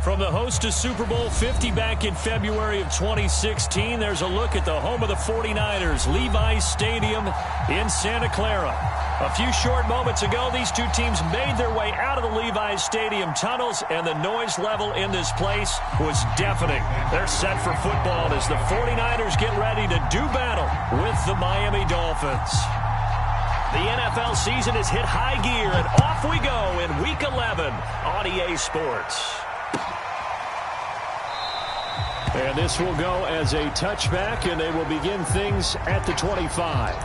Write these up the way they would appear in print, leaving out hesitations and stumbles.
From the host to Super Bowl 50 back in February of 2016, there's a look at the home of the 49ers, Levi's Stadium in Santa Clara. A few short moments ago, these two teams made their way out of the Levi's Stadium tunnels, and the noise level in this place was deafening. They're set for football as the 49ers get ready to do battle with the Miami Dolphins. The NFL season has hit high gear, and off we go in Week 11 on EA Sports. And this will go as a touchback, and they will begin things at the 25.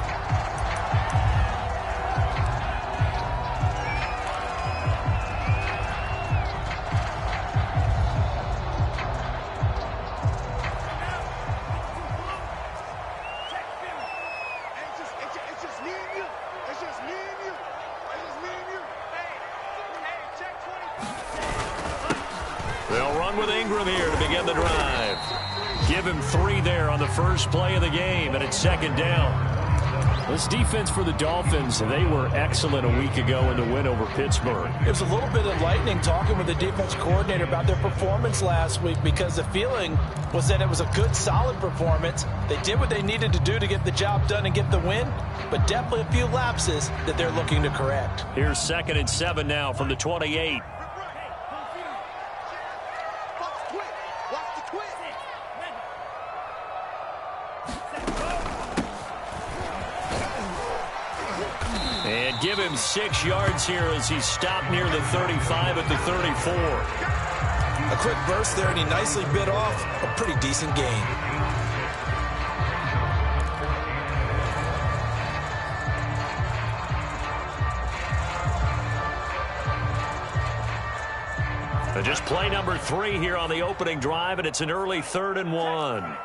Give him 3 there on the first play of the game, and it's second down. This defense for the Dolphins, they were excellent a week ago in the win over Pittsburgh. It was a little bit enlightening talking with the defense coordinator about their performance last week, because the feeling was that it was a good, solid performance. They did what they needed to do to get the job done and get the win, but definitely a few lapses that they're looking to correct. Here's 2nd and 7 now from the 28. And give him 6 yards here as he stopped near the 35 at the 34. A quick burst there, and he nicely bit off a pretty decent gain. Just play number 3 here on the opening drive, and it's an early 3rd and 1.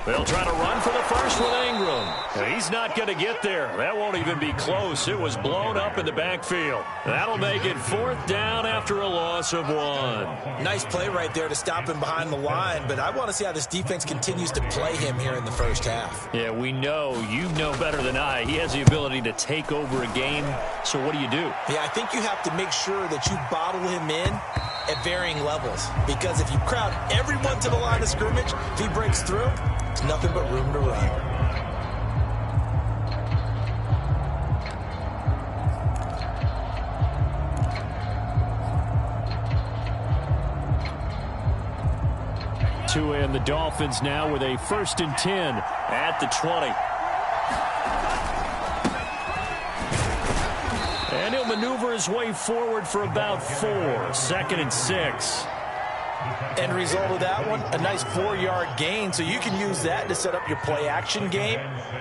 They'll try to run for the first with Ingram. And he's not going to get there. That won't even be close. It was blown up in the backfield. That'll make it 4th down after a loss of 1. Nice play right there to stop him behind the line, but I want to see how this defense continues to play him here in the first half. Yeah, we know. You know better than I. He has the ability to take over a game. So what do? Yeah, I think you have to make sure that you bottle him in at varying levels, because if you crowd everyone to the line of scrimmage, if he breaks through, it's nothing but room to run. And the Dolphins now with a 1st and 10 at the 20. And he'll maneuver his way forward for about 4. 2nd and 6. End result of that one, a nice 4-yard gain, so you can use that to set up your play-action game,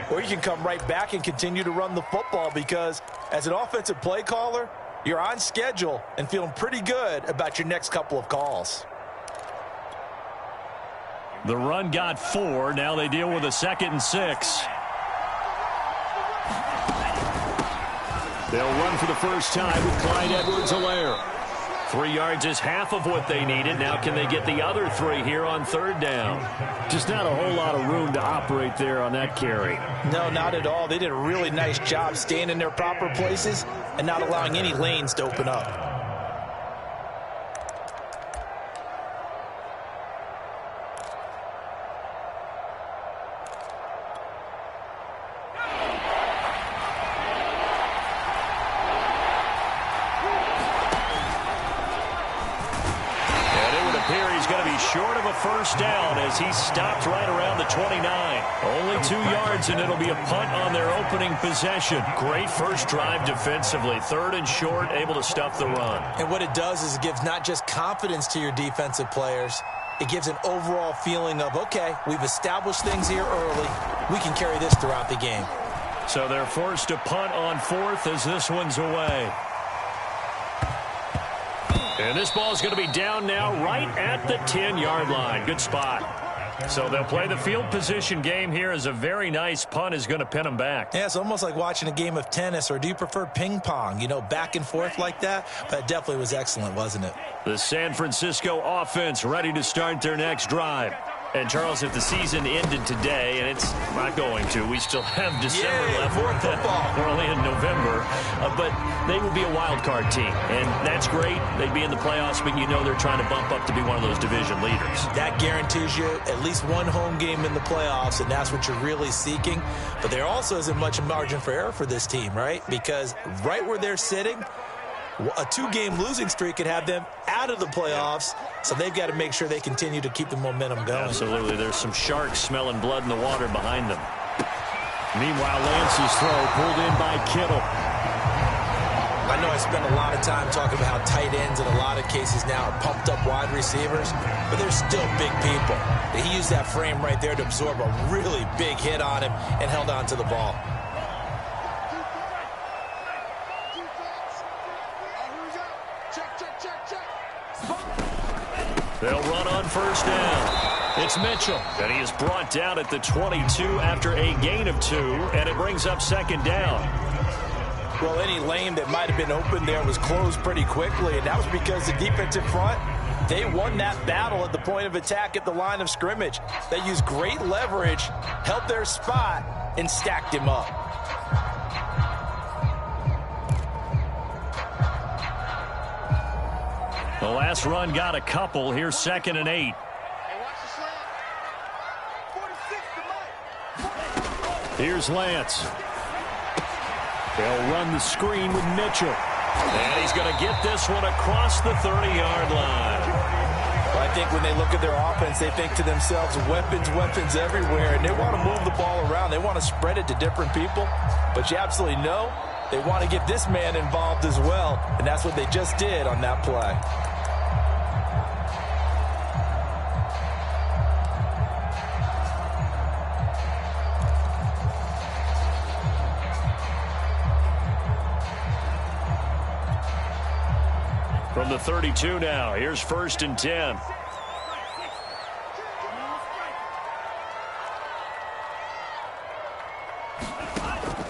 or you can come right back and continue to run the football, because as an offensive play caller, you're on schedule and feeling pretty good about your next couple of calls. The run got 4. Now they deal with a 2nd and 6. They'll run for the first time with Clyde Edwards-Helaire. 3 yards is half of what they needed. Now can they get the other 3 here on 3rd down? Just not a whole lot of room to operate there on that carry. No, not at all. They did a really nice job staying in their proper places and not allowing any lanes to open up. Short of a first down as he stopped right around the 29. Only 2 yards, and it'll be a punt on their opening possession. Great first drive defensively. 3rd and short, able to stuff the run. And what it does is it gives not just confidence to your defensive players, it gives an overall feeling of, okay, we've established things here early. We can carry this throughout the game. So they're forced to punt on 4th as this one's away. And this ball is going to be down now right at the 10-yard line. Good spot. So they'll play the field position game here as a very nice punt is going to pin them back. Yeah, it's almost like watching a game of tennis, or do you prefer ping pong? You know, back and forth like that? But it definitely was excellent, wasn't it? The San Francisco offense ready to start their next drive. And, Charles, if the season ended today, and it's not going to, we still have December left. More football. We're only in November. But they would be a wild card team, and that's great. They'd be in the playoffs, but you know they're trying to bump up to be one of those division leaders. That guarantees you at least one home game in the playoffs, and that's what you're really seeking. But there also isn't much margin for error for this team, right? Because right where they're sitting, a 2-game losing streak could have them out of the playoffs, so they've got to make sure they continue to keep the momentum going. Absolutely. There's some sharks smelling blood in the water behind them. Meanwhile, Lance's throw pulled in by Kittle. I know I spent a lot of time talking about how tight ends in a lot of cases now are pumped up wide receivers, but they're still big people. He used that frame right there to absorb a really big hit on him and held on to the ball. They'll run on first down. It's Mitchell, and he is brought down at the 22 after a gain of 2, and it brings up second down. Well, any lane that might have been open there was closed pretty quickly, and that was because the defensive front, they won that battle at the point of attack at the line of scrimmage. They used great leverage, held their spot, and stacked him up. The last run got a couple. Here's 2nd and 8. Here's Lance. They'll run the screen with Mitchell. And he's going to get this one across the 30-yard line. Well, I think when they look at their offense, they think to themselves, weapons, weapons everywhere, and they want to move the ball around. They want to spread it to different people. But you absolutely know they want to get this man involved as well, and that's what they just did on that play. From the 32 now, here's 1st and 10.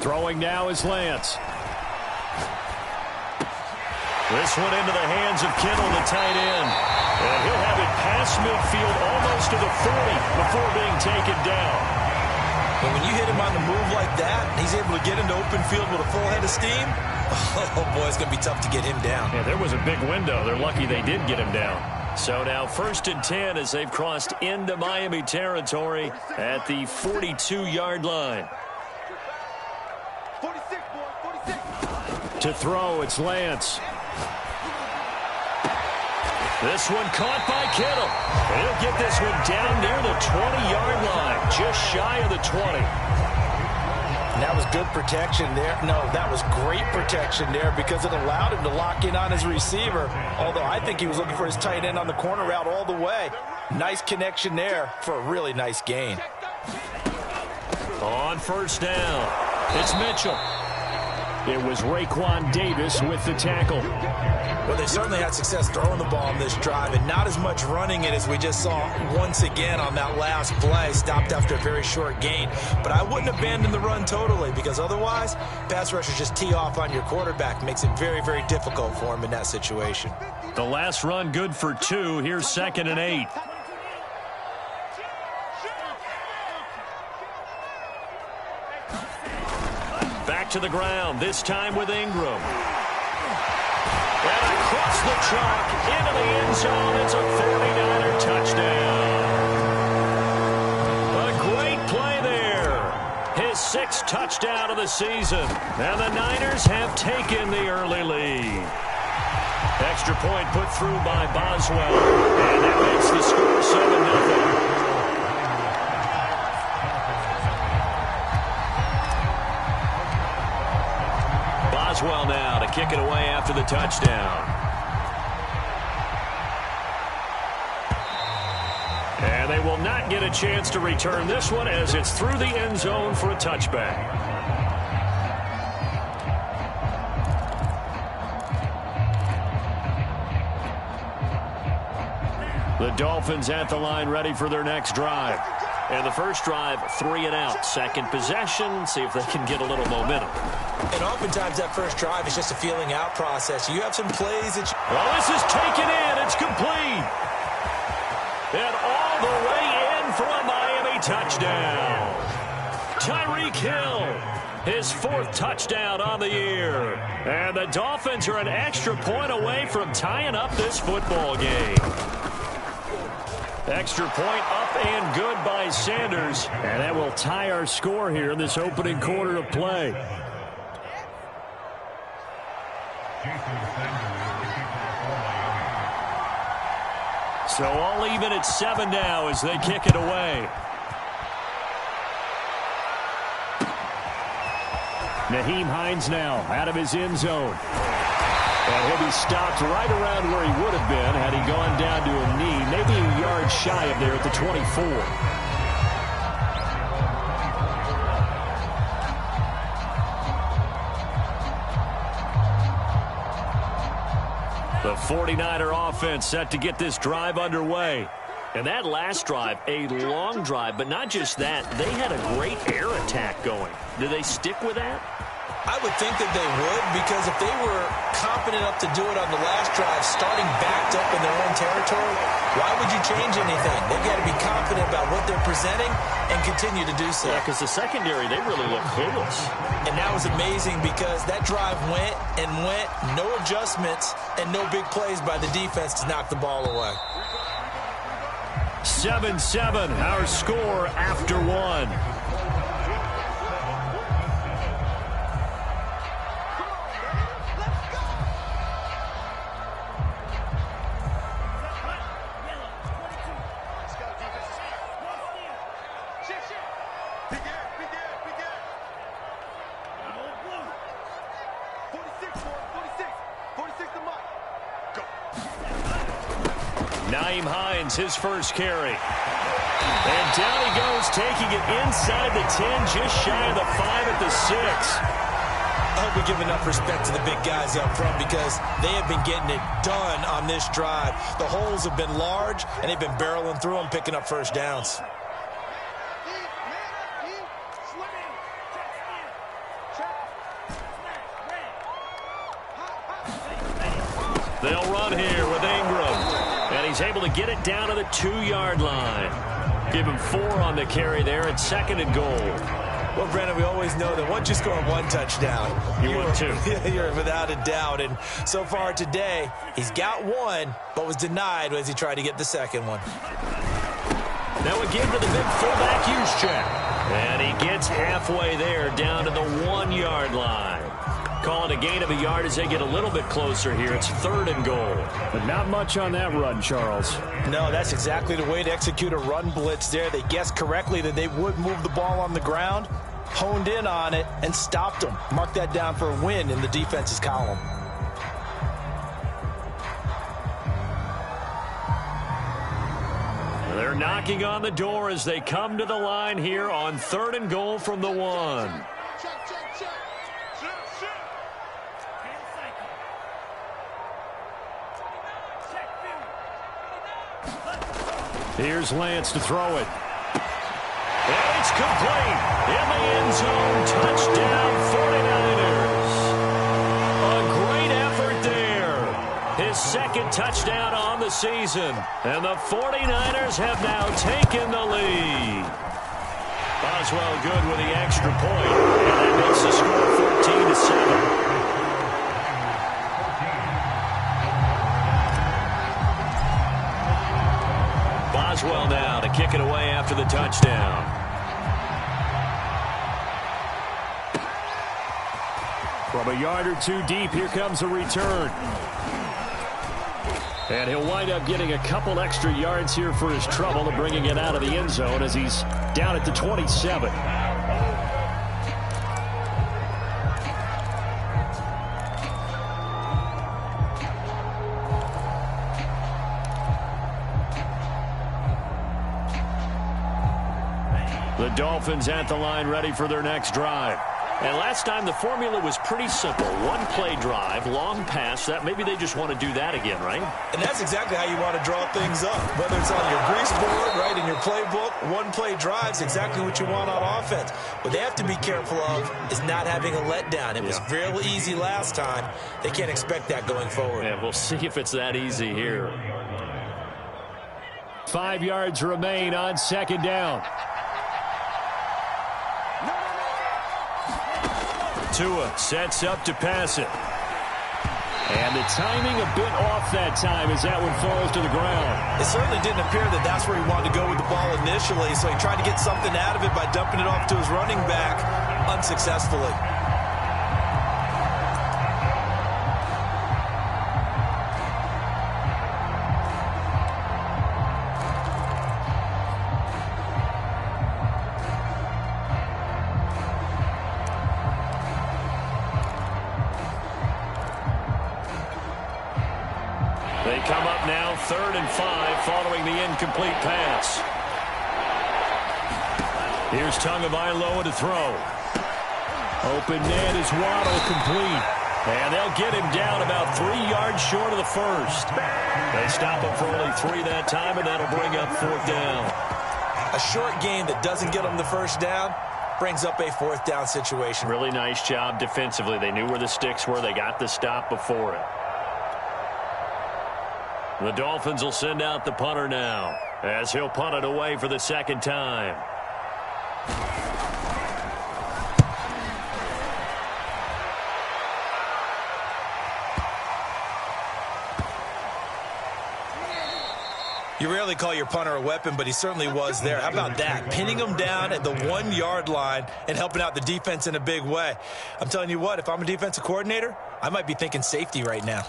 Throwing now is Lance. This one into the hands of Kittle, the tight end. And he'll have it past midfield almost to the 40 before being taken down. But when you hit him on the move like that, he's able to get into open field with a full head of steam. Oh, boy, it's going to be tough to get him down. Yeah, there was a big window. They're lucky they did get him down. So now 1st and 10 as they've crossed into Miami territory at the 42-yard line. 46, boy, 46. To throw, it's Lance. This one caught by Kittle. And he'll get this one down near the 20-yard line, just shy of the 20. And that was good protection there. No, that was great protection there because it allowed him to lock in on his receiver. Although I think he was looking for his tight end on the corner route all the way. Nice connection there for a really nice gain. On first down, it's Mitchell. It was Raekwon Davis with the tackle. Well, they certainly had success throwing the ball on this drive and not as much running it as we just saw once again on that last play. Stopped after a very short gain. But I wouldn't abandon the run totally because otherwise, pass rushers just tee off on your quarterback. Makes it very, very difficult for him in that situation. The last run good for 2. Here's 2nd and 8. Back to the ground, this time with Ingram. And across the chalk, into the end zone, it's a 49er touchdown. A great play there. His 6th touchdown of the season. And the Niners have taken the early lead. Extra point put through by Boswell. And that makes the score 7-0. Boswell now to kick it away after the touchdown. And they will not get a chance to return this one as it's through the end zone for a touchback. The Dolphins at the line ready for their next drive. And the first drive, 3 and out. Second possession, see if they can get a little momentum. And oftentimes that first drive is just a feeling out process. You have some plays that well, this is taken in. It's complete. And all the way in for a Miami touchdown. Tyreek Hill, his 4th touchdown on the year. And the Dolphins are an extra point away from tying up this football game. Extra point up and good by Sanders. And that will tie our score here in this opening quarter of play. So all even at 7 now as they kick it away. Nyheim Hines now out of his end zone. And he'll be stopped right around where he would have been had he gone down to a knee, maybe a yard shy of there at the 24. The 49er offense set to get this drive underway. And that last drive, a long drive, but not just that. They had a great air attack going. Do they stick with that? I would think that they would, because if they were confident enough to do it on the last drive, starting backed up in their own territory, why would you change anything? They've got to be confident about what they're presenting and continue to do so. Yeah, because the secondary, they really look clueless. And that was amazing because that drive went and went, no adjustments and no big plays by the defense to knock the ball away. 7-7, our score after 1. Nyheim Hines, his first carry. And down he goes, taking it inside the 10, just shy of the 5 at the 6. I hope we give enough respect to the big guys up front because they have been getting it done on this drive. The holes have been large, and they've been barreling through them, picking up first downs. They'll run here with Ingram. And he's able to get it down to the 2-yard line. Give him 4 on the carry there at 2nd and goal. Well, Brandon, we always know that once you score 1 touchdown, you're 2. You're without a doubt. And so far today, he's got 1, but was denied as he tried to get the 2nd one. Now again to the big fullback use check. And he gets halfway there down to the 1-yard line. Calling a gain of a yard as they get a little bit closer here. It's 3rd and goal. But not much on that run, Charles. No, that's exactly the way to execute a run blitz there. They guessed correctly that they would move the ball on the ground, honed in on it, and stopped them. Mark that down for a win in the defense's column. They're knocking on the door as they come to the line here on 3rd and goal from the 1. Here's Lance to throw it. And it's complete. In the end zone. Touchdown 49ers. A great effort there. His 2nd touchdown on the season. And the 49ers have now taken the lead. Boswell good with the extra point. And that makes the score 14-7. Boswell now to kick it away after the touchdown. From a yard or 2 deep, here comes a return. And he'll wind up getting a couple extra yards here for his trouble and bringing it out of the end zone as he's down at the 27. The Dolphins at the line ready for their next drive. And last time the formula was pretty simple. 1-play drive, long pass. That maybe they just want to do that again, right? And that's exactly how you want to draw things up. Whether it's on your grease board, right, in your playbook, 1-play drive's exactly what you want on offense. What they have to be careful of is not having a letdown. It was real easy last time. They can't expect that going forward. Yeah, we'll see if it's that easy here. 5 yards remain on second down. Tua sets up to pass it. And the timing a bit off that time as that one falls to the ground. It certainly didn't appear that that's where he wanted to go with the ball initially, so he tried to get something out of it by dumping it off to his running back unsuccessfully. They come up now 3rd and 5 following the incomplete pass. Here's Tagovailoa to throw. Open man is Waddle complete. And they'll get him down about 3 yards short of the first. They stop him for only 3 that time, and that'll bring up 4th down. A short game that doesn't get them the first down brings up a 4th down situation. Really nice job defensively. They knew where the sticks were. They got the stop before it. The Dolphins will send out the punter now as he'll punt it away for the 2nd time. You rarely call your punter a weapon, but he certainly was there. How about that? Pinning him down at the 1-yard line and helping out the defense in a big way. I'm telling you what, if I'm a defensive coordinator, I might be thinking safety right now.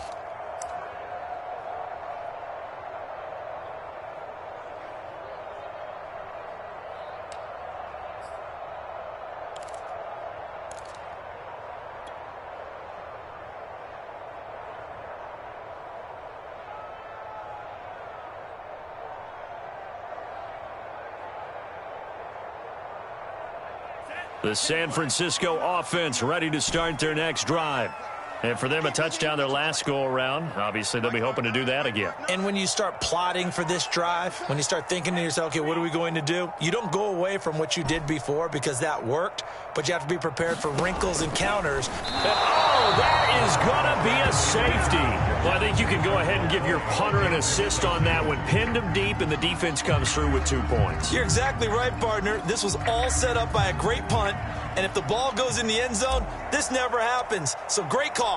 The San Francisco offense ready to start their next drive. And for them, a touchdown their last go-around. Obviously, they'll be hoping to do that again. And when you start plotting for this drive, when you start thinking to yourself, okay, what are we going to do? You don't go away from what you did before because that worked, but you have to be prepared for wrinkles and counters. Oh, that is going to be a safety. Well, I think you can go ahead and give your punter an assist on that one. Pinned him deep, and the defense comes through with 2 points. You're exactly right, partner. This was all set up by a great punt, and if the ball goes in the end zone, this never happens. So great call.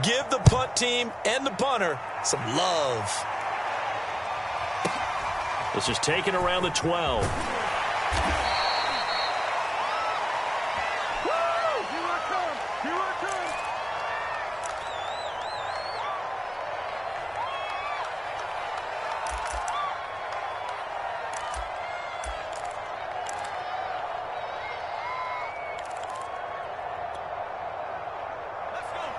Give the punt team and the punter some love. This is taken around the 12.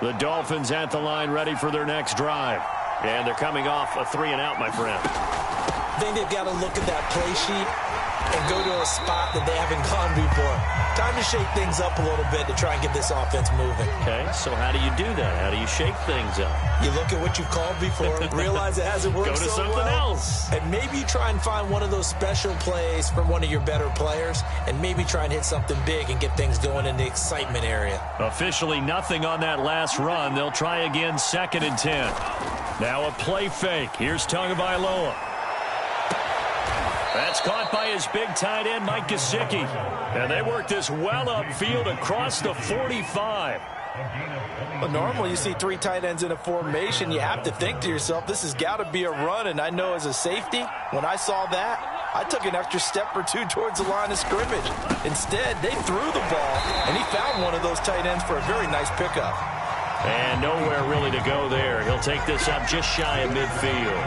The Dolphins at the line ready for their next drive. And they're coming off a 3-and-out, my friend. I think they've got to look at that play sheet and go to a spot that they haven't gone before. Time to shake things up a little bit to try and get this offense moving. Okay, so how do you do that? How do you shake things up? You look at what you've called before, realize it hasn't worked so well. Go to something else. And maybe try and find one of those special plays from one of your better players, and maybe try and hit something big and get things going in the excitement area. Officially nothing on that last run. They'll try again 2nd and 10. Now a play fake. Here's Tagovailoa. That's caught by his big tight end, Mike Gesicki. And they work this well upfield across the 45. Well, normally you see 3 tight ends in a formation. You have to think to yourself, this has got to be a run. And I know as a safety, when I saw that, I took an extra step or 2 towards the line of scrimmage. Instead, they threw the ball, and he found one of those tight ends for a very nice pickup. And nowhere really to go there. He'll take this up just shy of midfield.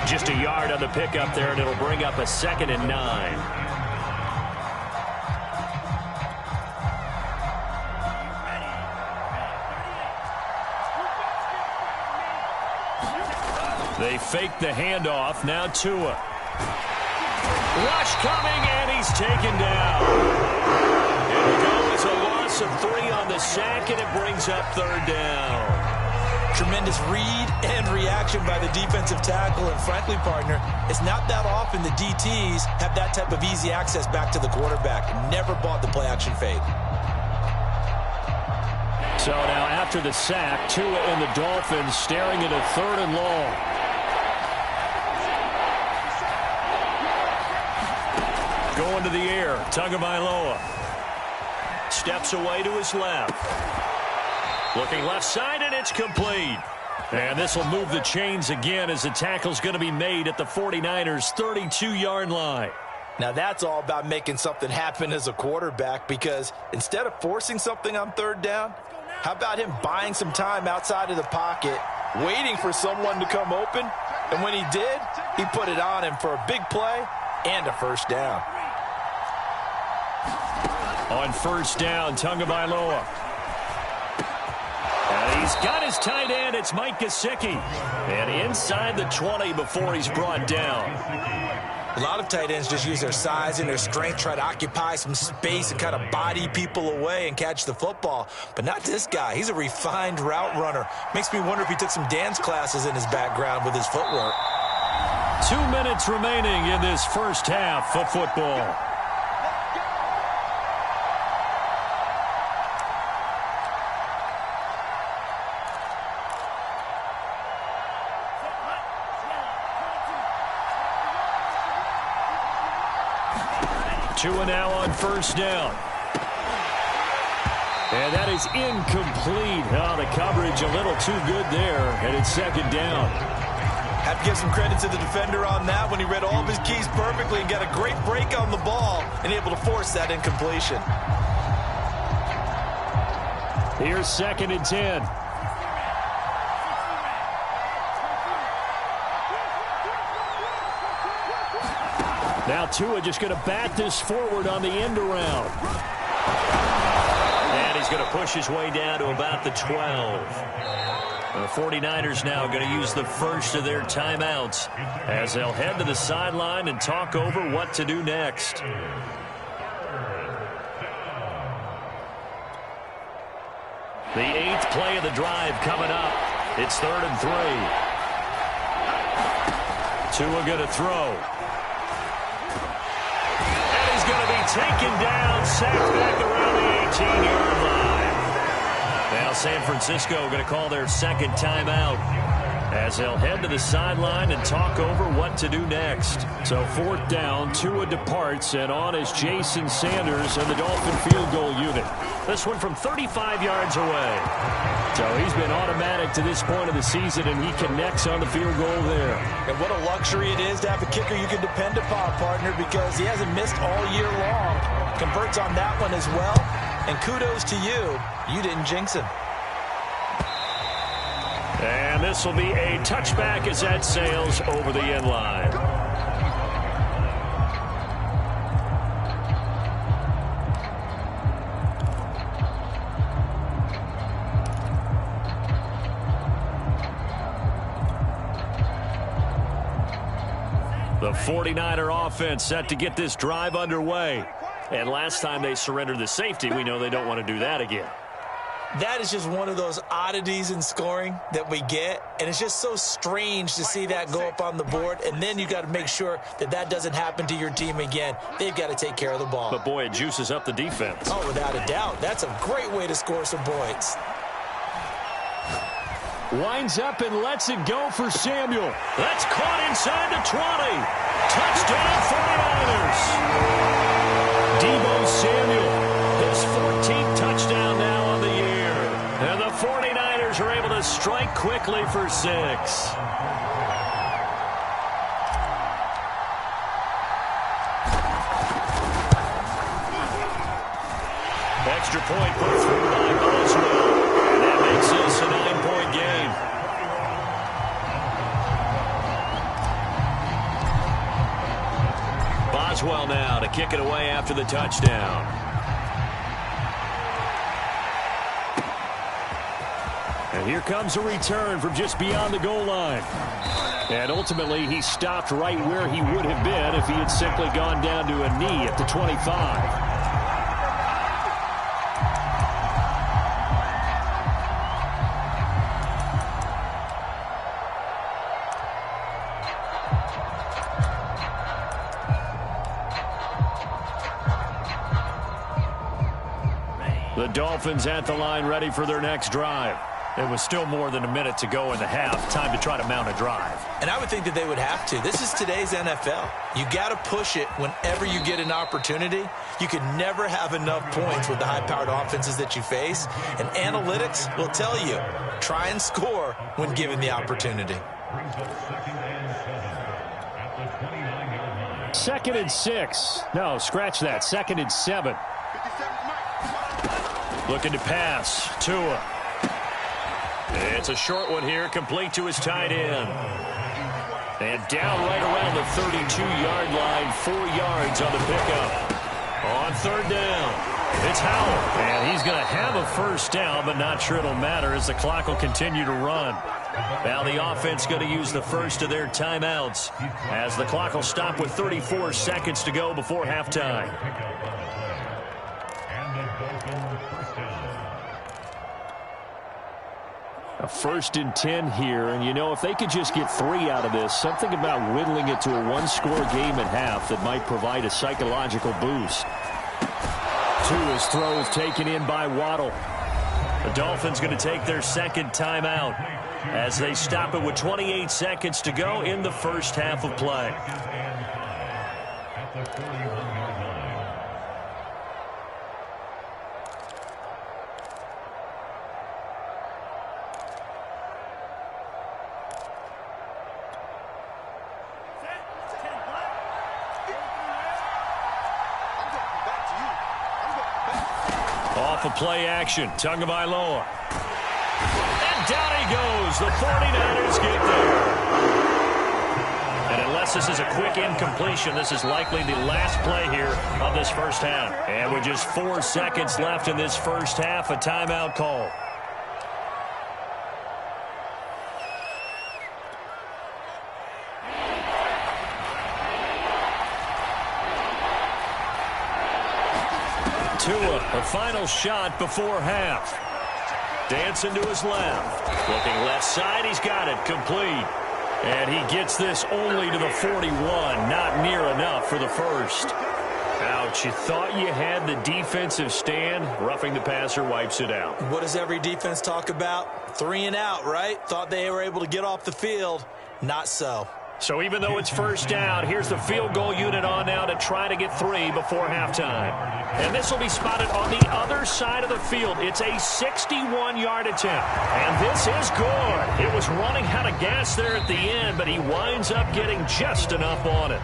Just a yard on the pickup there, and it'll bring up a 2nd and 9. They fake the handoff. Now Tua. Rush coming, and he's taken down. It'll go as a loss of 3 on the sack, and it brings up 3rd down. Tremendous read and reaction by the defensive tackle, and frankly, partner, it's not that often the DTs have that type of easy access back to the quarterback. Never bought the play-action fade. So now after the sack, Tua and the Dolphins staring at a 3rd and long. Going to the air. Tagovailoa steps away to his left. Looking left side, and it's complete. And this will move the chains again as the tackle's going to be made at the 49ers' 32-yard line. Now that's all about making something happen as a quarterback, because instead of forcing something on third down, how about him buying some time outside of the pocket, waiting for someone to come open, and when he did, he put it on him for a big play and a first down. On first down, Tagovailoa. And he's got his tight end. It's Mike Gesicki. And inside the 20 before he's brought down. A lot of tight ends just use their size and their strength, try to occupy some space and kind of body people away and catch the football. But not this guy. He's a refined route runner. Makes me wonder if he took some dance classes in his background with his footwork. 2 minutes remaining in this first half of football. Tua now on first down. And that is incomplete. Oh, the coverage a little too good there, and it's second down. Have to give some credit to the defender on that when he read all of his keys perfectly and got a great break on the ball and able to force that incompletion. Here's 2nd and 10. Now Tua just going to bat this forward on the end around. And he's going to push his way down to about the 12. The 49ers now going to use the first of their timeouts as they'll head to the sideline and talk over what to do next. The 8th play of the drive coming up. It's 3rd and 3. Tua going to throw. Going to be taken down, sacked back around the 18-yard line. Now San Francisco going to call their second timeout as they'll head to the sideline and talk over what to do next. So 4th down, Tua departs, and on is Jason Sanders and the Dolphin field goal unit. This one from 35 yards away. So he's been automatic to this point of the season, and he connects on the field goal there. And what a luxury it is to have a kicker you can depend upon, partner, because he hasn't missed all year long. Converts on that one as well. And kudos to you. You didn't jinx him. And this will be a touchback as that sails over the end line. The 49er offense set to get this drive underway. And last time they surrendered the safety, we know they don't want to do that again. That is just one of those oddities in scoring that we get, and it's just so strange to see that go up on the board, and then you got to make sure that that doesn't happen to your team again. They've got to take care of the ball. But, boy, it juices up the defense. Oh, without a doubt. That's a great way to score some points. Winds up and lets it go for Samuel. That's caught inside the 20. Touchdown 49ers. Deebo Samuel, his 14th touchdown now on the year. And the 49ers are able to strike quickly for 6. Extra point put through by Boswell. And that makes this a 9-point game. Boswell now to kick it away after the touchdown. And here comes a return from just beyond the goal line. And ultimately, he stopped right where he would have been if he had simply gone down to a knee at the 25. The Dolphins at the line ready for their next drive. It was still more than a minute to go in the half. Time to try to mount a drive. And I would think that they would have to. This is today's NFL. You got to push it whenever you get an opportunity. You can never have enough points with the high-powered offenses that you face. And analytics will tell you, try and score when given the opportunity. 2nd and 6. No, scratch that. 2nd and 7. Looking to pass. Tua. It's a short one here, complete to his tight end. And down right around the 32-yard line, 4 yards on the pickup. On 3rd down, it's Howell. And he's going to have a first down, but not sure it'll matter as the clock will continue to run. Now the offense going to use the first of their timeouts as the clock will stop with 34 seconds to go before halftime. A 1st and 10 here, and you know, if they could just get 3 out of this, something about whittling it to a one-score game at half that might provide a psychological boost. Tua's throw is taken in by Waddle. The Dolphins going to take their 2nd timeout as they stop it with 28 seconds to go in the first half of play. Off of play action, Tagovailoa. And down he goes. The 49ers get there. And unless this is a quick incompletion, this is likely the last play here of this first half. And with just 4 seconds left in this first half, a timeout call. Tua, a final shot before half. Dancing to his left. Looking left side, he's got it. Complete. And he gets this only to the 41. Not near enough for the first. Ouch, you thought you had the defensive stand. Roughing the passer wipes it out. What does every defense talk about? 3 and out, right? Thought they were able to get off the field. Not so. So even though it's first down, here's the field goal unit on now to try to get 3 before halftime. And this will be spotted on the other side of the field. It's a 61-yard attempt. And this is good. It was running out of gas there at the end, but he winds up getting just enough on it.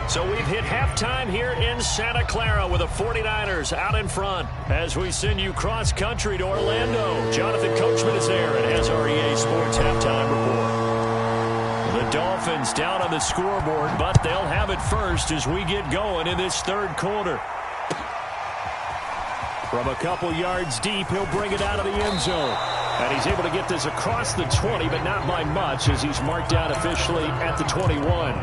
So we've hit halftime here in Santa Clara with the 49ers out in front as we send you cross-country to Orlando. Jonathan Coachman is there and has our EA Sports halftime report. The Dolphins down on the scoreboard, but they'll have it first as we get going in this 3rd quarter. From a couple yards deep, he'll bring it out of the end zone. And he's able to get this across the 20, but not by much as he's marked down officially at the 21.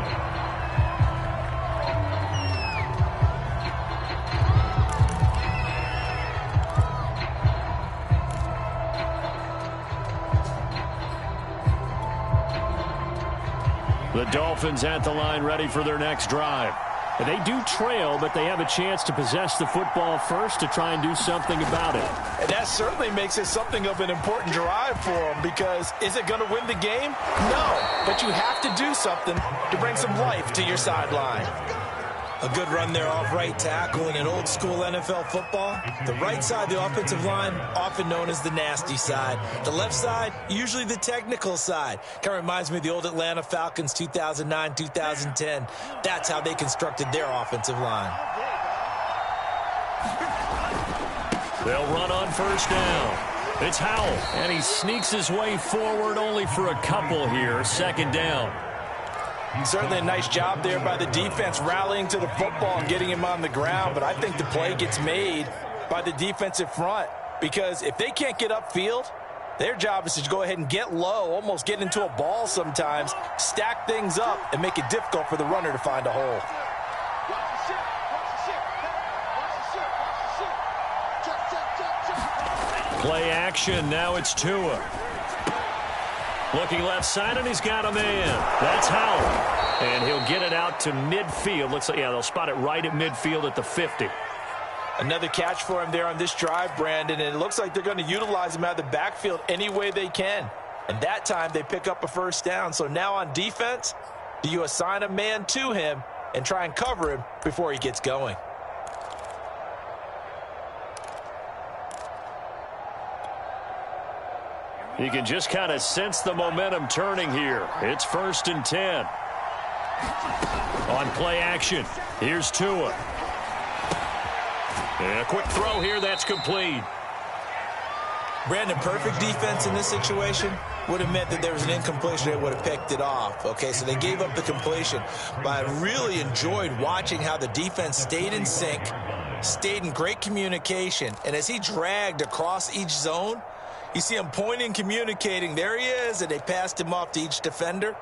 The Dolphins at the line ready for their next drive. They do trail, but they have a chance to possess the football first to try and do something about it. And that certainly makes it something of an important drive for them because is it going to win the game? No, but you have to do something to bring some life to your sideline. A good run there off right tackle in an old-school NFL football. The right side, the offensive line, often known as the nasty side. The left side, usually the technical side. Kind of reminds me of the old Atlanta Falcons 2009, 2010. That's how they constructed their offensive line. They'll run on first down. It's Howell, and he sneaks his way forward only for a couple here. 2nd down. Certainly a nice job there by the defense rallying to the football and getting him on the ground, but I think the play gets made by the defensive front because if they can't get upfield, their job is to go ahead and get low, almost get into a ball sometimes, stack things up, and make it difficult for the runner to find a hole. Play action, now it's Tua. Looking left side, and he's got a man. That's Howell. And he'll get it out to midfield. Looks like, yeah, they'll spot it right at midfield at the 50. Another catch for him there on this drive, Brandon, and it looks like they're going to utilize him out of the backfield any way they can. And that time they pick up a first down. So now on defense, do you assign a man to him and try and cover him before he gets going? You can just kind of sense the momentum turning here. It's 1st and 10. On play action, here's Tua. And a quick throw here, that's complete. Brandon, perfect defense in this situation would have meant that there was an incompletion. They would have picked it off. Okay, so they gave up the completion. But I really enjoyed watching how the defense stayed in sync, stayed in great communication. And as he dragged across each zone, you see him pointing, communicating. There he is, and they passed him off to each defender.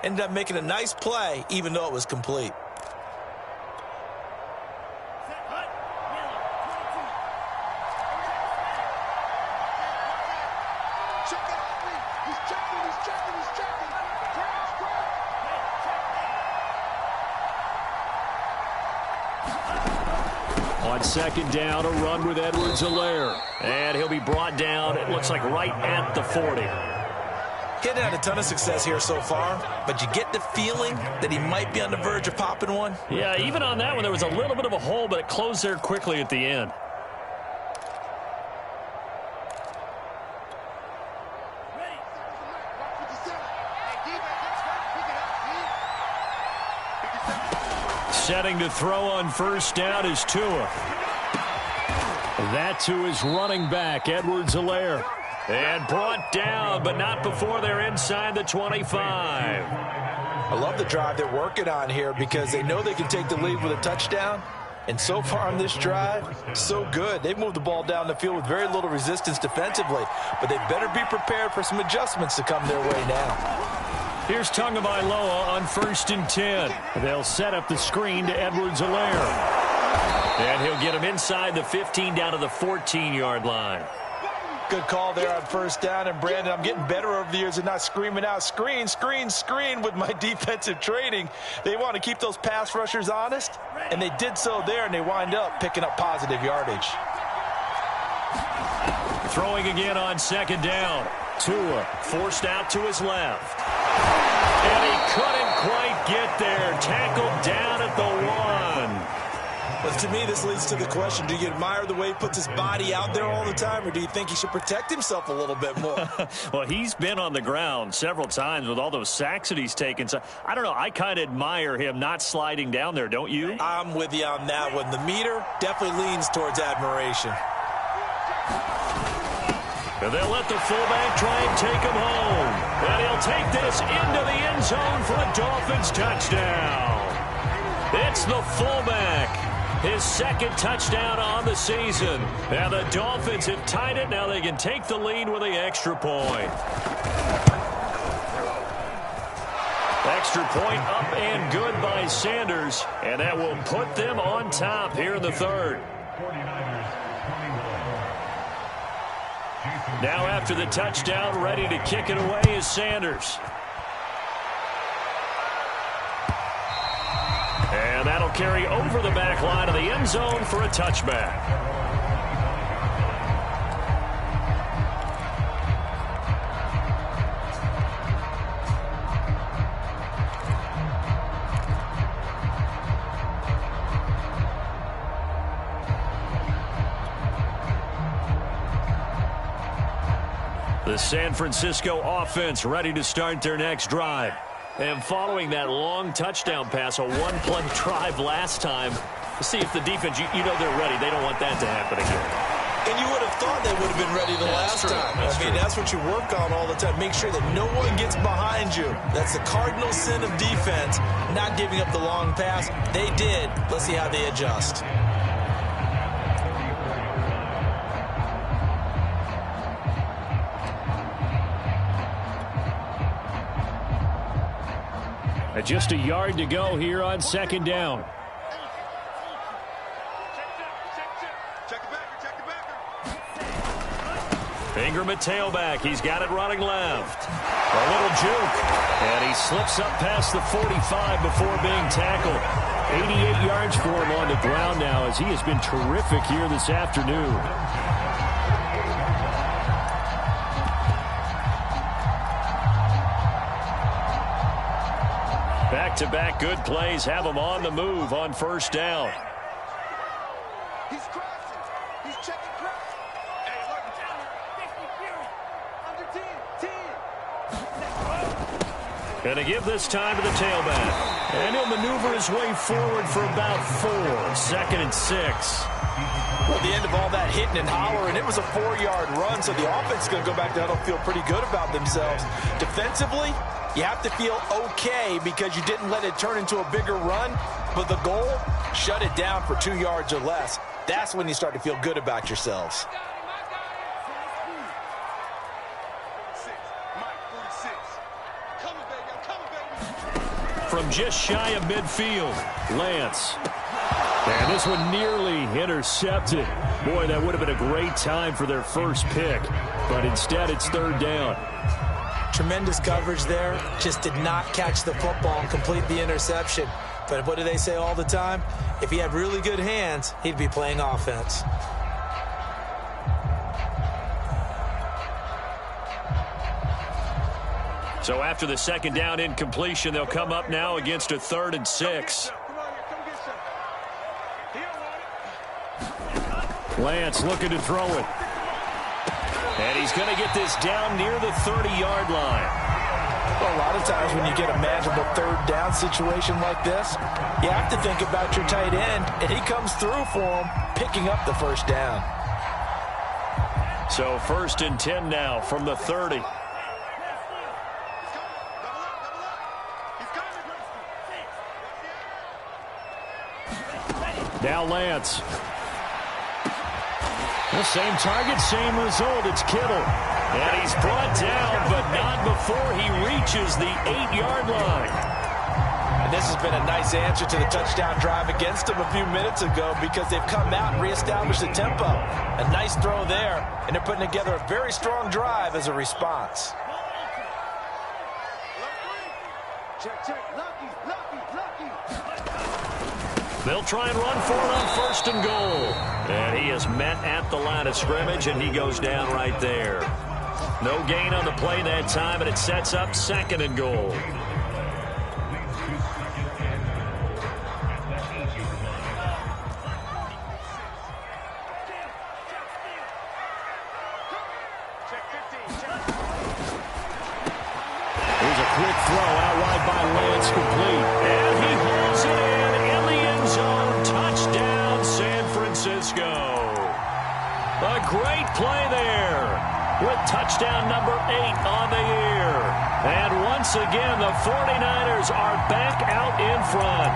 Ended up making a nice play, even though it was complete. On 2nd down, a run with Edwards-Helaire. And he'll be brought down, it looks like right at the 40. He hadn't had a ton of success here so far, but you get the feeling that he might be on the verge of popping one. Yeah, even on that one, there was a little bit of a hole, but it closed there quickly at the end. Setting to throw on 1st down is Tua. That to his running back, Edwards-Helaire. And brought down, but not before they're inside the 25. I love the drive they're working on here because they know they can take the lead with a touchdown. And so far on this drive, so good. They've moved the ball down the field with very little resistance defensively, but they better be prepared for some adjustments to come their way now. Here's Tagovailoa on 1st and 10. They'll set up the screen to Edwards-Helaire. And he'll get him inside the 15 down to the 14-yard line. Good call there on 1st down. And, Brandon, I'm getting better over the years and not screaming out, screen, screen, screen with my defensive training. They want to keep those pass rushers honest, and they did so there, and they wind up picking up positive yardage. Throwing again on 2nd down. Tua forced out to his left. And he couldn't quite get there. Tackled down at the 1. But to me, this leads to the question, do you admire the way he puts his body out there all the time, or do you think he should protect himself a little bit more? Well, he's been on the ground several times with all those sacks that he's taken. So I don't know. I kind of admire him not sliding down there, don't you? I'm with you on that one. The meter definitely leans towards admiration. And they'll let the fullback try and take him home. And he'll take this into the end zone for a Dolphins touchdown. It's the fullback. His 2nd touchdown on the season. And the Dolphins have tied it. Now they can take the lead with the extra point. Extra point up and good by Sanders. And that will put them on top here in the 3rd. Now after the touchdown, ready to kick it away is Sanders. And that'll carry over the back line of the end zone for a touchback. The San Francisco offense ready to start their next drive. And following that long touchdown pass, a one-play drive last time, see if the defense, you know they're ready. They don't want that to happen again. And you would have thought they would have been ready the last time. I mean, that's what you work on all the time. Make sure that no one gets behind you. That's the cardinal sin of defense, not giving up the long pass. They did. Let's see how they adjust. Just a yard to go here on 2nd down. Ingram at tailback. He's got it running left. A little juke. And he slips up past the 45 before being tackled. 88 yards for him on the ground now, as he has been terrific here this afternoon. Back-to-back good plays have him on the move on first down. He's crashing. He's checking crash. Hey, look, under 10. Going to give this time to the tailback. And he'll maneuver his way forward for about 4. 2nd and 6. Well, the end of all that hitting and hollering, it was a 4-yard run, so the offense is going to go back to huddle, feel pretty good about themselves. Defensively, you have to feel okay because you didn't let it turn into a bigger run, but the goal, shut it down for 2 yards or less. That's when you start to feel good about yourselves. From just shy of midfield, Lance. And this one nearly intercepted. Boy, that would have been a great time for their first pick, but instead it's 3rd down. Tremendous coverage there. Just did not catch the football and complete the interception. But what do they say all the time? If he had really good hands, he'd be playing offense. So after the 2nd down incompletion, they'll come up now against a 3rd and 6. Lance looking to throw it. And he's going to get this down near the 30-yard line. Well, a lot of times when you get a manageable 3rd down situation like this, you have to think about your tight end, and he comes through for him, picking up the 1st down. So 1st and 10 now from the 30. Now Lance. The same target, same result. It's Kittle. And he's brought down, but not before he reaches the 8-yard line. And this has been a nice answer to the touchdown drive against them a few minutes ago because they've come out and reestablished the tempo. A nice throw there, and they're putting together a very strong drive as a response. They'll try and run for it on 1st and goal. And he is met at the line of scrimmage, and he goes down right there. No gain on the play that time, and it sets up 2nd and goal. Here's a quick throw out wide by Lance, complete. And he hauls it in the end zone. Touchdown, San Francisco. A great play there with touchdown number 8 on the year. And once again, the 49ers are back out in front.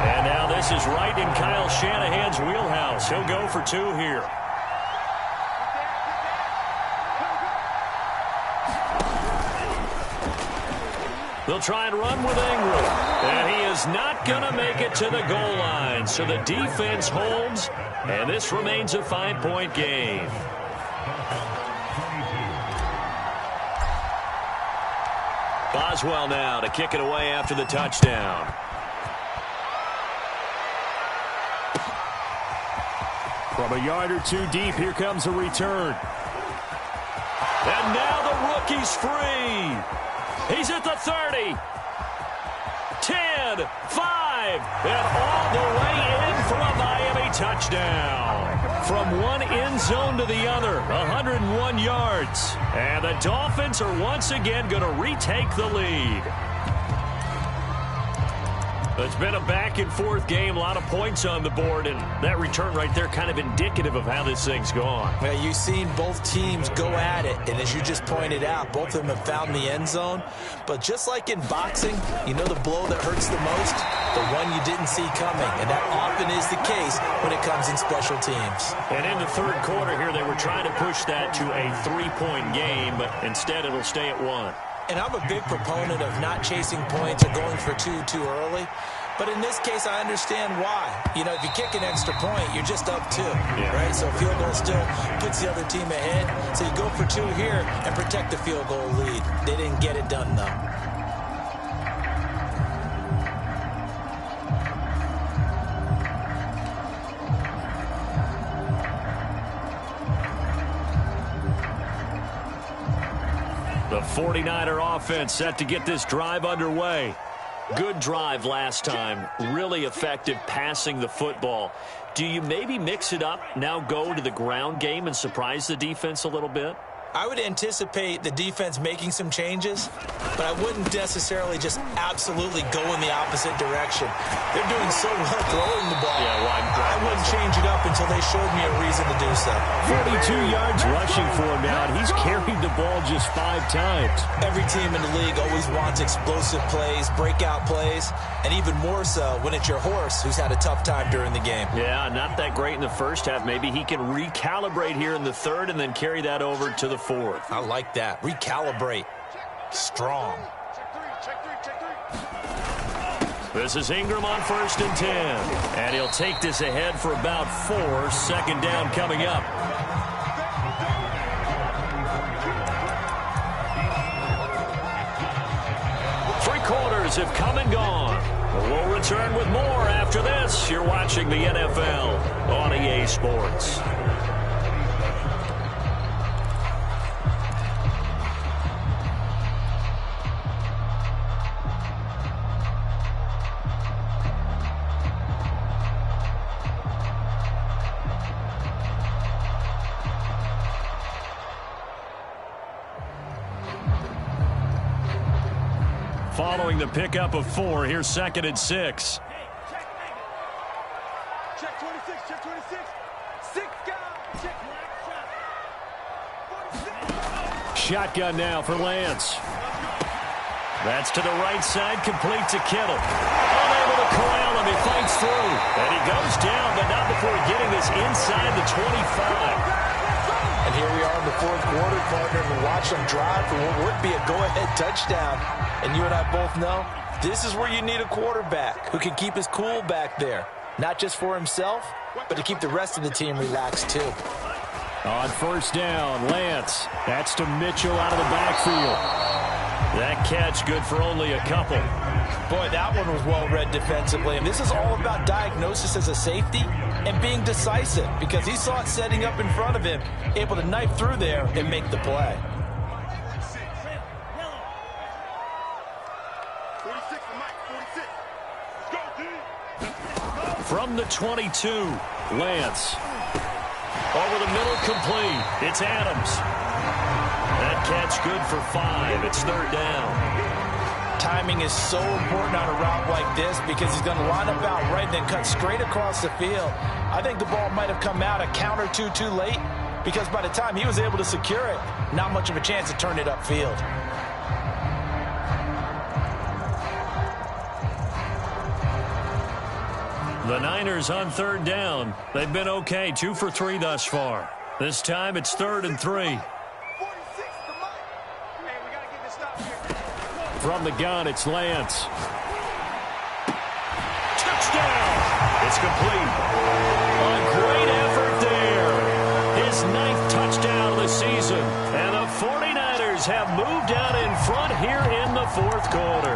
And now this is right in Kyle Shanahan's wheelhouse. He'll go for 2 here. They'll try and run with Ingram. And he is not going to make it to the goal line. So the defense holds, and this remains a 5-point game. Boswell now to kick it away after the touchdown. From a yard or 2 deep, here comes a return. And now the rookie's free. He's at the 30, 10, 5, and all the way in for a Miami touchdown. From one end zone to the other, 101 yards. And the Dolphins are once again going to retake the lead. It's been a back-and-forth game, a lot of points on the board, and that return right there kind of indicative of how this thing's gone. Well, you've seen both teams go at it, and as you just pointed out, both of them have found the end zone. But just like in boxing, you know the blow that hurts the most? The one you didn't see coming, and that often is the case when it comes in special teams. And in the 3rd quarter here, they were trying to push that to a 3-point game, but instead it'll stay at 1. And I'm a big proponent of not chasing points or going for 2 too early. But in this case, I understand why. You know, if you kick an extra point, you're just up 2, right? So field goal still puts the other team ahead. So you go for 2 here and protect the field goal lead. They didn't get it done, though. The 49er offense set to get this drive underway. Good drive last time. Really effective passing the football. Do you maybe mix it up, now go to the ground game and surprise the defense a little bit? I would anticipate the defense making some changes, but I wouldn't necessarily just absolutely go in the opposite direction. They're doing so well throwing the ball. I wouldn't change it up until they showed me a reason to do so. 42 yards rushing for him now, and he's carried the ball just 5 times. Every team in the league always wants explosive plays, breakout plays, and even more so when it's your horse who's had a tough time during the game. Yeah, not that great in the first half. Maybe he can recalibrate here in the third and then carry that over to the fourth. I like that. Recalibrate. Strong. This is Ingram on 1st and 10. And he'll take this ahead for about 4. 2nd down coming up. Three quarters have come and gone. We'll return with more after this. You're watching the NFL on EA Sports. Following the pickup of 4, here's 2nd and 6. Check 26, check 26. 6 guys. Check. Shotgun now for Lance. That's to the right side, complete to Kittle. Unable to corral him, he fights through. And he goes down, but not before getting this inside the 25. And here we are in the 4th quarter, partner, and watch them drive for what would be a go-ahead touchdown. And you and I both know this is where you need a quarterback who can keep his cool back there. Not just for himself, but to keep the rest of the team relaxed too. On 1st down, Lance. That's to Mitchell out of the backfield. That catch good for only a couple. Boy, that one was well-read defensively. And this is all about diagnosis as a safety and being decisive because he saw it setting up in front of him, able to knife through there and make the play. From the 22, Lance. Over the middle, complete. It's Adams. That catch good for 5. It's 3rd down. Timing is so important on a route like this because he's going to line up out right and then cut straight across the field. I think the ball might have come out a count or two too late because by the time he was able to secure it, not much of a chance to turn it upfield. The Niners on 3rd down. They've been okay, 2 for 3 thus far. This time it's 3rd and 3. From the gun, it's Lance. Touchdown! It's complete. A great effort there. His 9th touchdown of the season. And the 49ers have moved out in front here in the 4th quarter.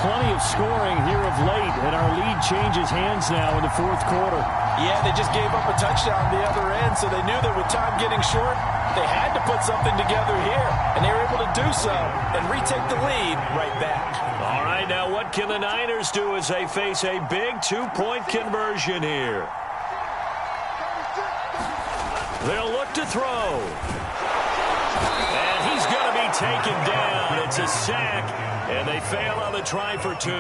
Plenty of scoring here of late, and our lead changes hands now in the 4th quarter. Yeah, they just gave up a touchdown the other end, so they knew that with time getting short, they had to put something together here, and they were able to do so and retake the lead right back. All right, now what can the Niners do as they face a big 2-point conversion here? They'll look to throw. And he's going to be taken down. It's a sack, and they fail on the try for 2.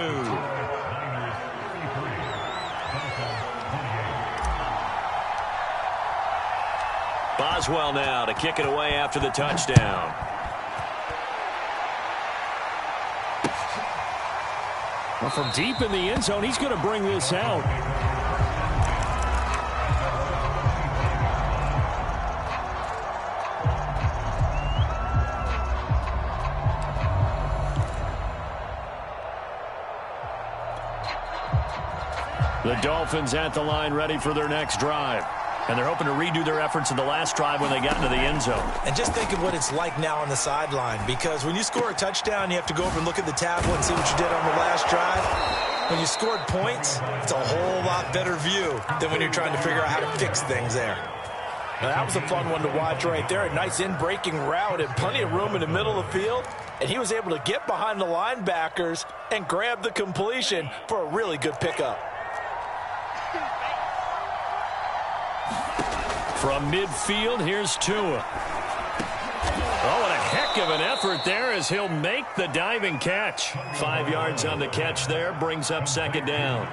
Boswell now to kick it away after the touchdown. Well, from deep in the end zone, he's going to bring this out. The Dolphins at the line ready for their next drive. And they're hoping to redo their efforts in the last drive when they got into the end zone. And just think of what it's like now on the sideline, because when you score a touchdown, you have to go over and look at the tablet and see what you did on the last drive. When you scored points, it's a whole lot better view than when you're trying to figure out how to fix things there. Now, that was a fun one to watch right there. A nice in-breaking route and plenty of room in the middle of the field. And he was able to get behind the linebackers and grab the completion for a really good pickup. From midfield, here's Tua. Oh, and a heck of an effort there as he'll make the diving catch. 5 yards on the catch there, brings up second down.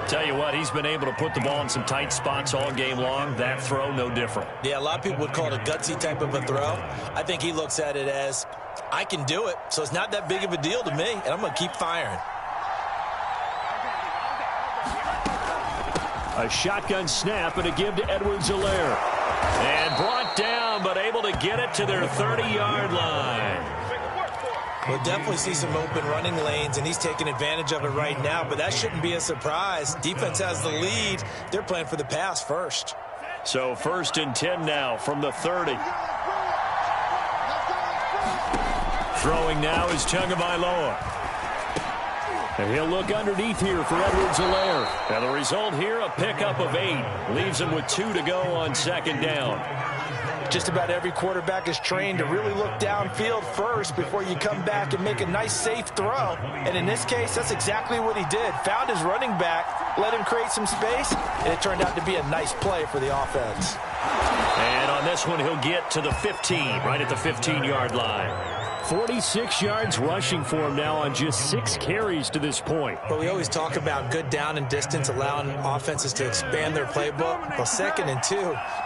Tell you what, he's been able to put the ball in some tight spots all game long. That throw, no different. Yeah, a lot of people would call it a gutsy type of a throw. I think he looks at it as, I can do it, so it's not that big of a deal to me, and I'm going to keep firing. A shotgun snap and a give to Edwards-Helaire. And brought down, but able to get it to their 30-yard line. We'll definitely see some open running lanes, and he's taking advantage of it right now, but that shouldn't be a surprise. Defense has the lead. They're playing for the pass first. So 1st and 10 now from the 30. Throwing now is Tagovailoa. And he'll look underneath here for Edwards-Helaire. And the result here, a pickup of 8. Leaves him with 2 to go on second down. Just about every quarterback is trained to really look downfield first before you come back and make a nice, safe throw. And in this case, that's exactly what he did. Found his running back, let him create some space, and it turned out to be a nice play for the offense. And on this one, he'll get to the 15, right at the 15-yard line. 46 yards rushing for him now on just 6 carries to this point. But we always talk about good down and distance, allowing offenses to expand their playbook. Well, 2nd and 2,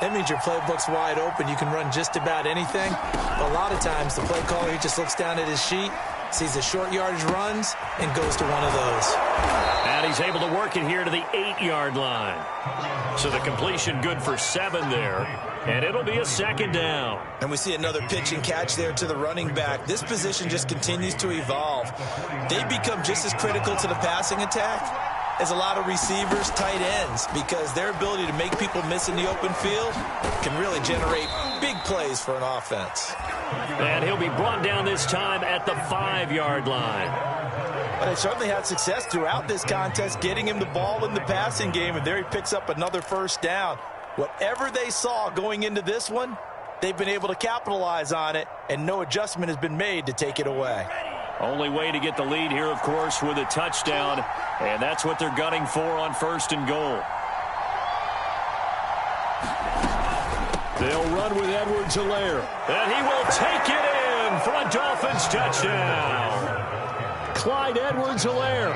that means your playbook's wide open. You can run just about anything. But a lot of times, the play caller, he just looks down at his sheet, sees the short yardage runs, and goes to one of those. And he's able to work it here to the 8-yard line. So the completion good for 7 there. And it'll be a second down. And we see another pitch and catch there to the running back. This position just continues to evolve. They become just as critical to the passing attack as a lot of receivers, tight ends, because their ability to make people miss in the open field can really generate big plays for an offense. And he'll be brought down this time at the 5-yard line. But they certainly had success throughout this contest, getting him the ball in the passing game, and there he picks up another first down. Whatever they saw going into this one, they've been able to capitalize on it, and no adjustment has been made to take it away. Only way to get the lead here, of course, with a touchdown, and that's what they're gunning for on 1st and goal. They'll run with Edwards-Helaire, and he will take it in for a Dolphins touchdown. Clyde Edwards-Helaire.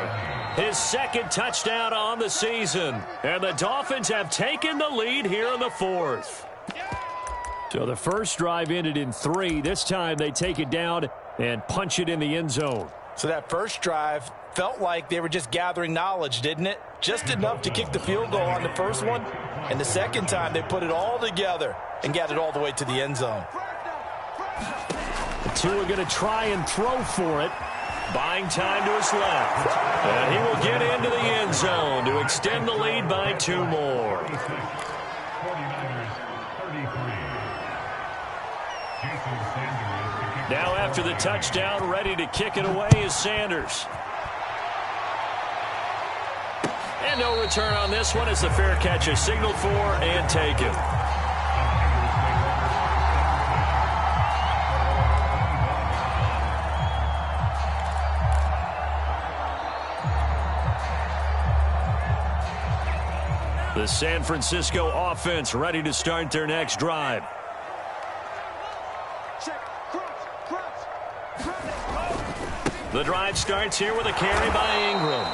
His 2nd touchdown on the season. And the Dolphins have taken the lead here in the 4th. So the first drive ended in 3. This time they take it down and punch it in the end zone. So that first drive felt like they were just gathering knowledge, didn't it? Just enough to kick the field goal on the first one. And the second time they put it all together and got it all the way to the end zone. The two are going to try and throw for it. Buying time to his left. And he will get into the end zone to extend the lead by 2 more. Now after the touchdown, ready to kick it away is Sanders. And no return on this one as the fair catch is signaled for and taken. The San Francisco offense ready to start their next drive. The drive starts here with a carry by Ingram.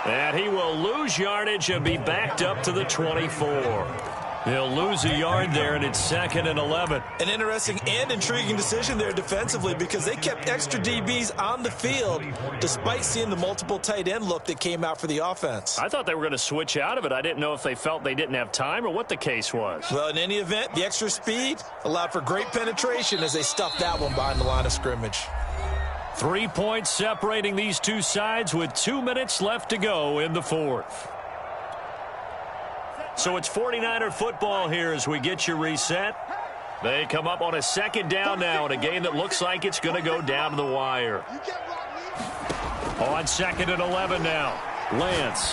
And he will lose yardage and be backed up to the 24. He'll lose a yard there, and it's 2nd and 11. An interesting and intriguing decision there defensively, because they kept extra DBs on the field despite seeing the multiple tight end look that came out for the offense. I thought they were going to switch out of it. I didn't know if they felt they didn't have time or what the case was. Well, in any event, the extra speed allowed for great penetration as they stuffed that one behind the line of scrimmage. 3 points separating these two sides with 2 minutes left to go in the fourth. So it's 49er football here as we get you reset. They come up on a second down now in a game that looks like it's going to go down to the wire. On second and 11 now. Lance.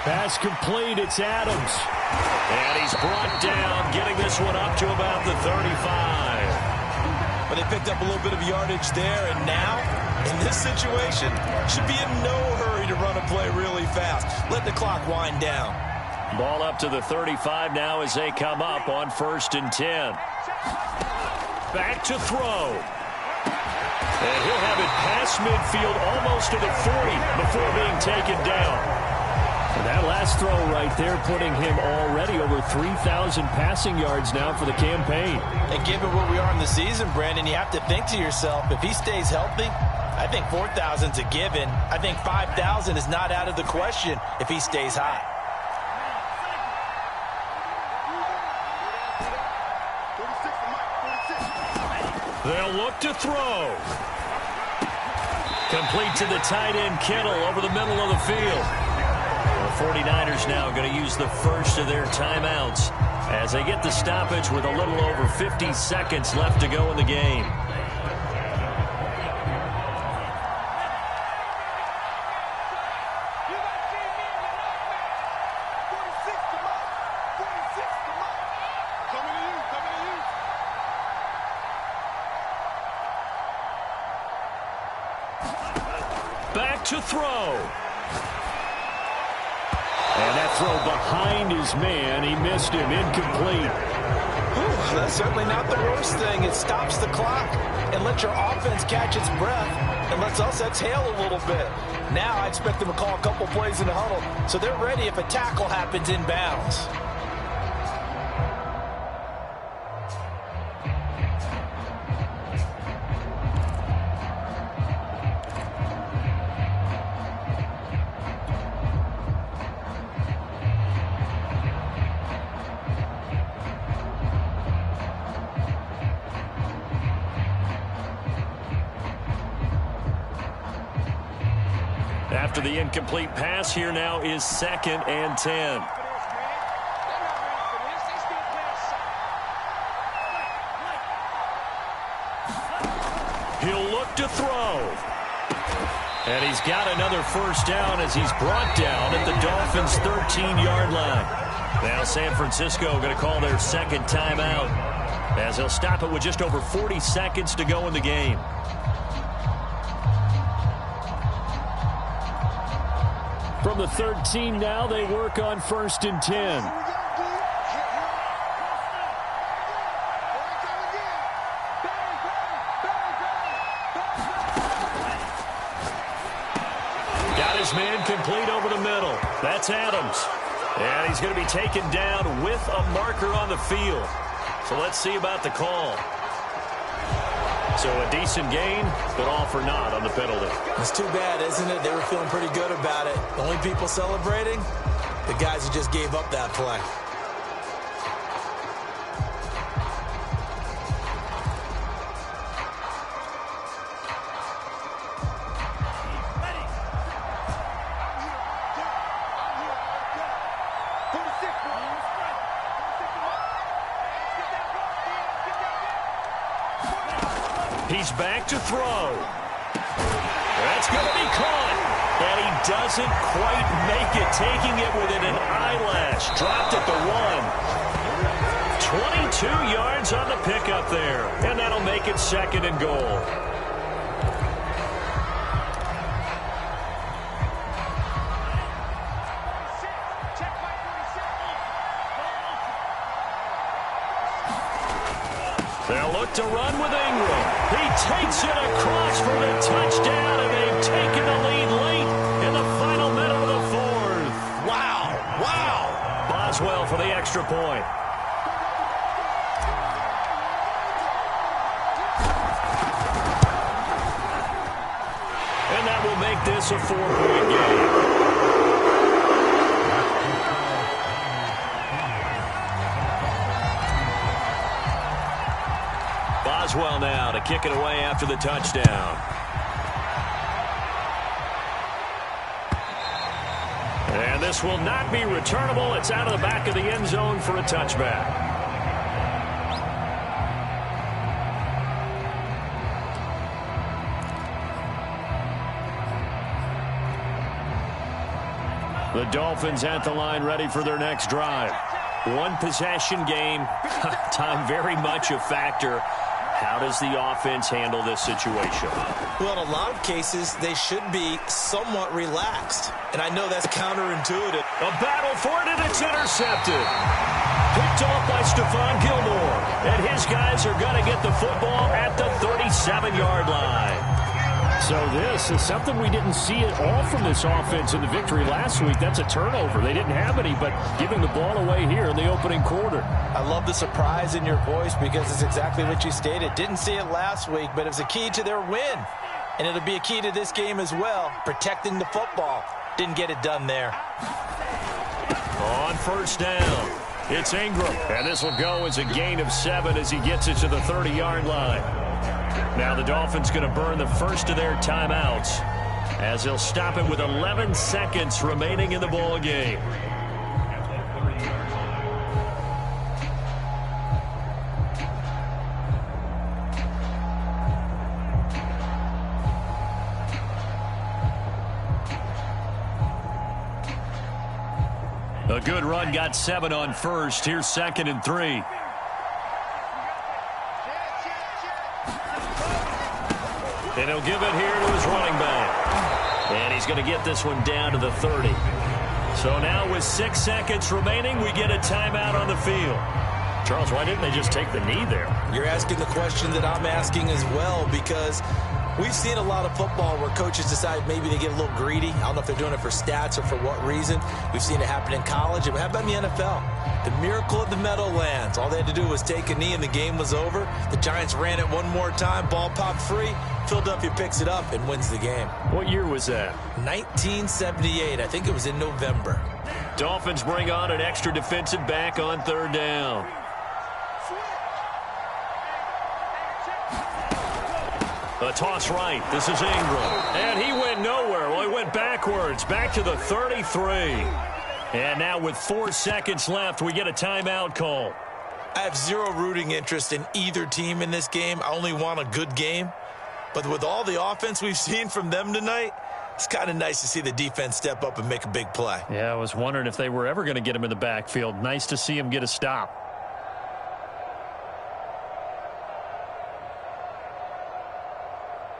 Pass complete. It's Adams. And he's brought down, getting this one up to about the 35. But they picked up a little bit of yardage there, and now, in this situation, should be in no hurry to run a play really fast. Let the clock wind down. Ball up to the 35 now as they come up on 1st and 10. Back to throw. And he'll have it past midfield almost to the 40 before being taken down. And that last throw right there putting him already over 3,000 passing yards now for the campaign. And given where we are in the season, Brandon, you have to think to yourself, if he stays healthy, I think 4,000's a given. I think 5,000 is not out of the question if he stays hot. They'll look to throw. Complete to the tight end, Kittle, over the middle of the field. The 49ers now going to use the first of their timeouts as they get the stoppage with a little over 50 seconds left to go in the game. Back to throw. And that throw behind his man. He missed him. Incomplete. Whew, that's certainly not the worst thing. It stops the clock and lets your offense catch its breath and lets us exhale a little bit. Now I expect them to call a couple plays in the huddle so they're ready if a tackle happens inbounds. After the incomplete pass, here now is 2nd and 10. He'll look to throw. And he's got another first down as he's brought down at the Dolphins' 13-yard line. Now San Francisco going to call their second timeout as they'll stop it with just over 40 seconds to go in the game. From the 13 now, they work on 1st and 10. Got his man complete over the middle. That's Adams. And he's going to be taken down with a marker on the field. So let's see about the call. So a decent gain, but all for naught on the penalty. It's too bad, isn't it? They were feeling pretty good about it. The only people celebrating, the guys who just gave up that play. He's back to throw. That's going to be caught. And he doesn't quite make it, taking it within an eyelash. Dropped at the 1. 22 yards on the pickup there. And that'll make it 2nd and goal. They'll look to run with Ingram. He takes it across for the touchdown, and they've taken the lead late in the final minute of the 4th. Wow, wow. Boswell for the extra point. And that will make this a 4-point game. Boswell now to kick it away after the touchdown. This will not be returnable. It's out of the back of the end zone for a touchback. The Dolphins at the line ready for their next drive. One possession game. Time very much a factor. How does the offense handle this situation? Well, in a lot of cases, they should be somewhat relaxed. And I know that's counterintuitive. A battle for it, and it's intercepted. Picked off by Stephon Gilmore. And his guys are going to get the football at the 37-yard line. So this is something we didn't see at all from this offense in the victory last week. That's a turnover. They didn't have any, but giving the ball away here in the opening quarter. I love the surprise in your voice because it's exactly what you stated. Didn't see it last week, but it was a key to their win. And it'll be a key to this game as well, protecting the football. Didn't get it done there. On first down, it's Ingram. And this will go as a gain of 7 as he gets it to the 30-yard line. Now the Dolphins going to burn the first of their timeouts as they'll stop it with 11 seconds remaining in the ball game. A good run, got 7 on first. Here's 2nd and 3. And he'll give it here to his running back. And he's going to get this one down to the 30. So now with 6 seconds remaining, we get a timeout on the field. Charles, why didn't they just take the knee there? You're asking the question that I'm asking as well, because we've seen a lot of football where coaches decide maybe they get a little greedy. I don't know if they're doing it for stats or for what reason. We've seen it happen in college. And how about in the NFL? The miracle of the Meadowlands. All they had to do was take a knee and the game was over. The Giants ran it one more time. Ball popped free. Philadelphia picks it up and wins the game. What year was that? 1978. I think it was in November. Dolphins bring on an extra defensive back on 3rd down. A toss right. This is Ingram. And he went nowhere. Well, he went backwards. Back to the 33. And now with 4 seconds left, we get a timeout call. I have zero rooting interest in either team in this game. I only want a good game. But with all the offense we've seen from them tonight, it's kind of nice to see the defense step up and make a big play. Yeah, I was wondering if they were ever going to get him in the backfield. Nice to see him get a stop.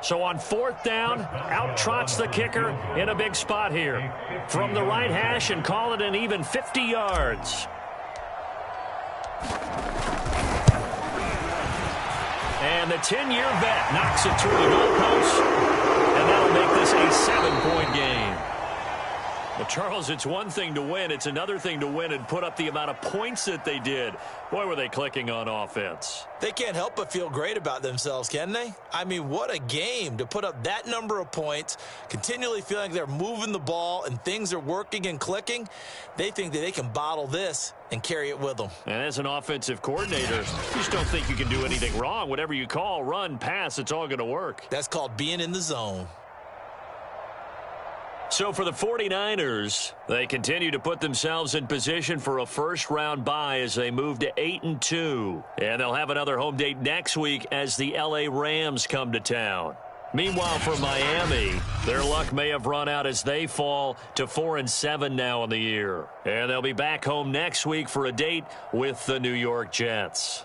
So on 4th down, out trots the kicker in a big spot here. From the right hash and call it an even 50 yards. And the 10-year vet knocks it through the goalpost. And that'll make this a 7-point game. Well, Charles, it's one thing to win. It's another thing to win and put up the amount of points that they did. Boy, were they clicking on offense. They can't help but feel great about themselves, can they? I mean, what a game to put up that number of points, continually feeling like they're moving the ball and things are working and clicking. They think that they can bottle this and carry it with them. And as an offensive coordinator, you just don't think you can do anything wrong. Whatever you call, run, pass, it's all going to work. That's called being in the zone. So for the 49ers, they continue to put themselves in position for a first-round bye as they move to 8-2. And they'll have another home date next week as the L.A. Rams come to town. Meanwhile, for Miami, their luck may have run out as they fall to 4-7 now on the year. And they'll be back home next week for a date with the New York Jets.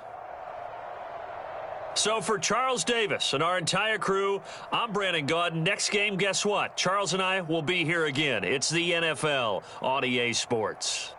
So for Charles Davis and our entire crew, I'm Brandon Gaudin. Next game, guess what? Charles and I will be here again. It's the NFL on EA Sports.